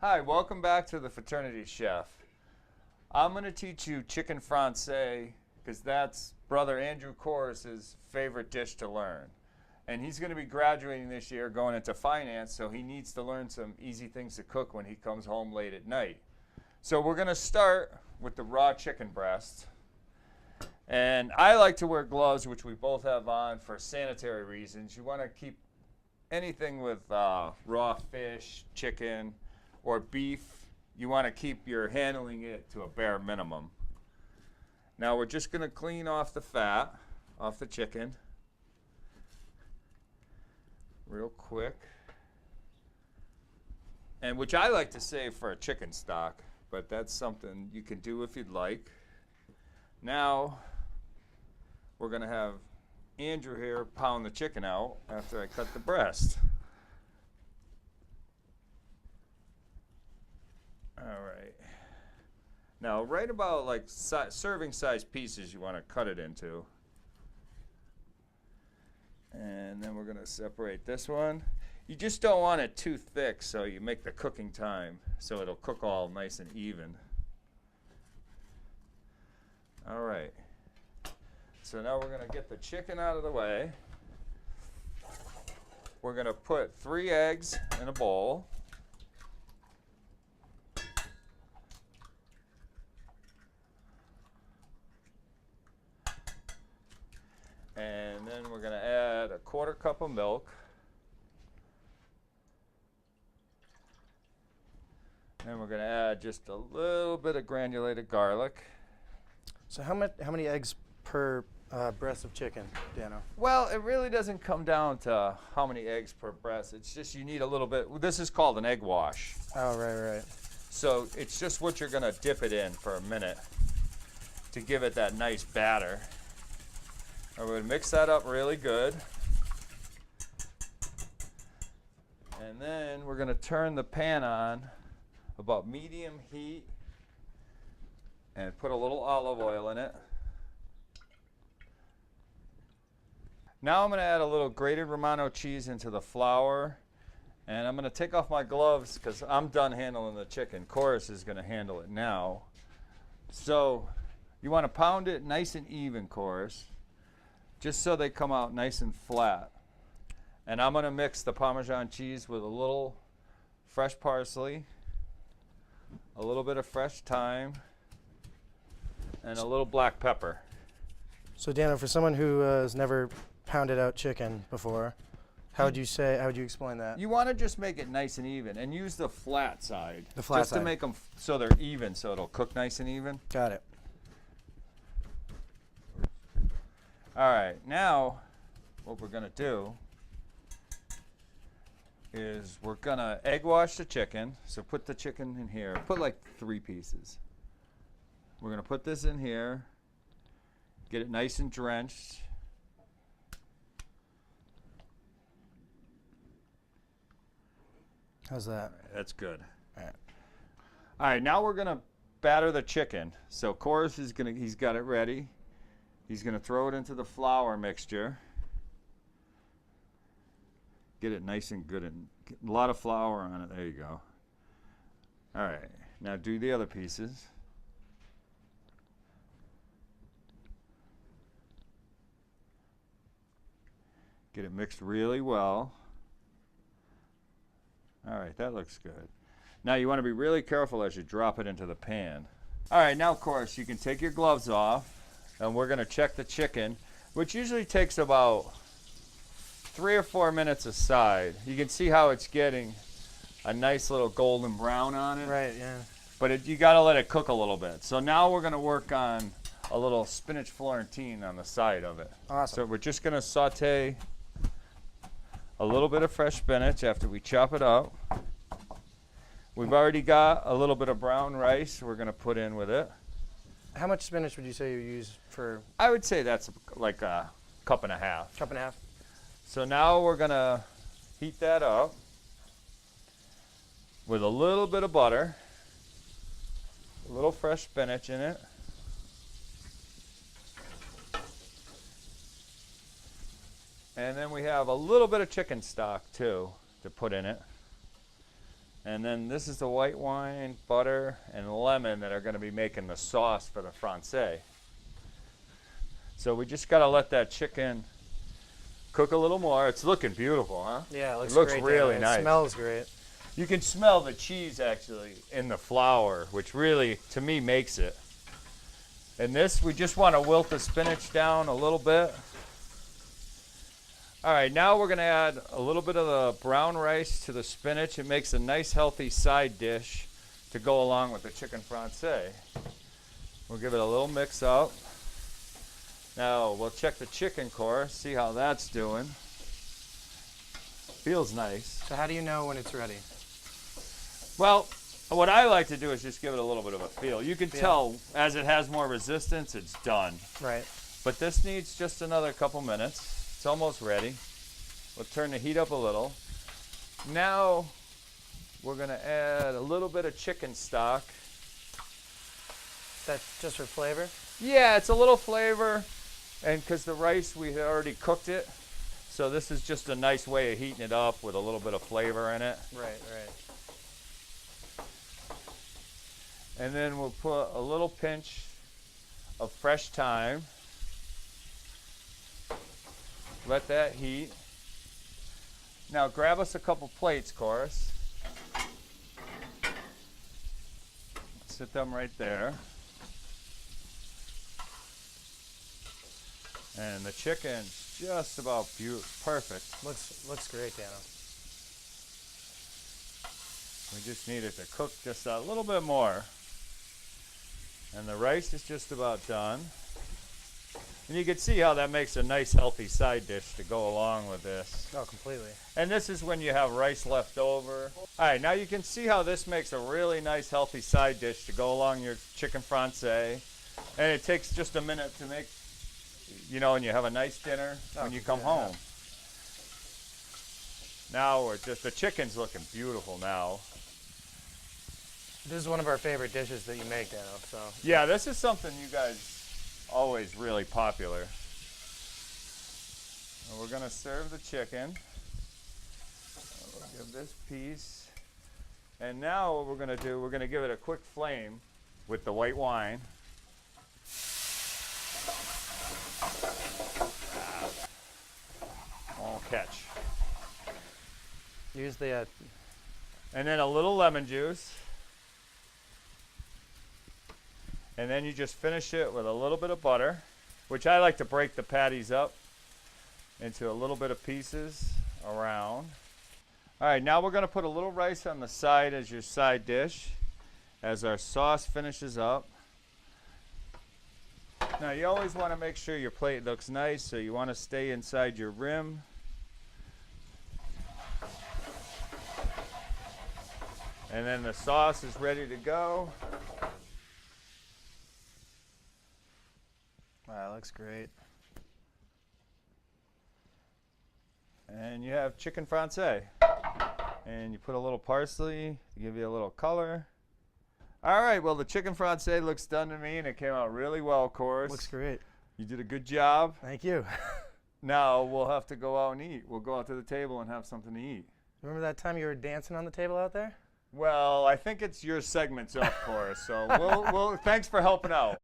Hi, welcome back to the Fraternity Chef. I'm going to teach you chicken francaise because that's Brother Andrew Koris' favorite dish to learn. And he's going to be graduating this year going into finance, so he needs to learn some easy things to cook when he comes home late at night. So we're going to start with the raw chicken breast. And I like to wear gloves, which we both have on for sanitary reasons. You want to keep anything with raw fish, chicken, or beef, you want to keep your handling it to a bare minimum. Now we're just going to clean off the fat off the chicken real quick, and which I like to save for a chicken stock, but that's something you can do if you'd like. Now we're going to have Andrew here pound the chicken out after I cut the breast. All right. Now, right about like serving size pieces you want to cut it into. And then we're going to separate this one. You just don't want it too thick, so you make the cooking time so it'll cook all nice and even. All right. So now we're going to get the chicken out of the way. We're going to put 3 eggs in a bowl. And then we're going to add a 1/4 cup of milk. And we're going to add just a little bit of granulated garlic. So how many eggs per breast of chicken, Dano? Well, it really doesn't come down to how many eggs per breast. It's just you need a little bit. This is called an egg wash. Oh, right. So it's just what you're going to dip it in for a minute to give it that nice batter. And we're going to mix that up really good. And then we're going to turn the pan on about medium heat and put a little olive oil in it. Now I'm going to add a little grated Romano cheese into the flour. And I'm going to take off my gloves because I'm done handling the chicken. Koris is going to handle it now. So you want to pound it nice and even, Koris, just so they come out nice and flat. And I'm going to mix the Parmesan cheese with a little fresh parsley, a little bit of fresh thyme, and a little black pepper. So Dano, for someone who has never pounded out chicken before, how would you explain that? You want to just make it nice and even and use the flat side. The flat just side. to make them so they're even, so it'll cook nice and even. Got it. All right, now what we're going to do is we're going to egg wash the chicken. So put the chicken in here. Put like 3 pieces. We're going to put this in here, get it nice and drenched. How's that? All right, that's good. All right, now we're going to batter the chicken. So Koris is going to, he's got it ready. He's going to throw it into the flour mixture. Get it nice and good and get a lot of flour on it. There you go. All right, now do the other pieces. Get it mixed really well. All right, that looks good. Now you want to be really careful as you drop it into the pan. All right, now of course you can take your gloves off and we're going to check the chicken, which usually takes about 3 or 4 minutes aside. You can see how it's getting a nice little golden brown on it. Right, yeah. But you got to let it cook a little bit. So now we're going to work on a little spinach Florentine on the side of it. Awesome. So we're just going to saute a little bit of fresh spinach after we chop it up. We've already got a little bit of brown rice we're going to put in with it. How much spinach would you say you use for? I would say that's like a 1.5 cups. Cup and a half. So now we're going to heat that up with a little bit of butter, a little fresh spinach in it. And then we have a little bit of chicken stock too to put in it. And then this is the white wine, butter, and lemon that are going to be making the sauce for the francaise. So we just got to let that chicken cook a little more. It's looking beautiful, huh? Yeah, it looks great, really Dan. nice. It smells great. You can smell the cheese actually in the flour, which really, to me, makes it. And this, we just want to wilt the spinach down a little bit. All right, now we're going to add a little bit of the brown rice to the spinach. It makes a nice, healthy side dish to go along with the chicken francaise. We'll give it a little mix up. Now, we'll check the chicken core, see how that's doing. Feels nice. So how do you know when it's ready? Well, what I like to do is just give it a little bit of a feel. You can tell as it has more resistance, it's done. Right. But this needs just another couple minutes. It's almost ready. We'll turn the heat up a little. Now we're going to add a little bit of chicken stock. Is that just for flavor? Yeah, it's a little flavor, and because the rice, we had already cooked it. So this is just a nice way of heating it up with a little bit of flavor in it. Right, right. And then we'll put a little pinch of fresh thyme. Let that heat. Now grab us a couple plates, Koris. Sit them right there. And the chicken's just about perfect. Looks great, Dano. We just need it to cook just a little bit more. And the rice is just about done. And you can see how that makes a nice healthy side dish to go along with this. Oh, completely. And this is when you have rice left over. All right, now you can see how this makes a really nice healthy side dish to go along your chicken francaise. And it takes just a minute to make, you know, and you have a nice dinner when you come home. Now we're just, the chicken's looking beautiful now. This is one of our favorite dishes that you make, Dano. So Yeah, this is something you guys always really popular. And we're gonna serve the chicken. We'll give this piece. And now what we're gonna do, we're gonna give it a quick flame with the white wine. Won't catch. use the And then a little lemon juice. And then you just finish it with a little bit of butter, which I like to break the patties up into a little bit of pieces around. All right, now we're going to put a little rice on the side as your side dish as our sauce finishes up. Now you always want to make sure your plate looks nice, so you want to stay inside your rim. And then the sauce is ready to go. Wow, that looks great. And you have chicken francaise. And you put a little parsley to give you a little color. All right, well, the chicken francaise looks done to me, and it came out really well, Koris. Looks great. You did a good job. Thank you. Now we'll have to go out and eat. We'll go out to the table and have something to eat. Remember that time you were dancing on the table out there? Well, I think it's your segment's up, Koris. So thanks for helping out.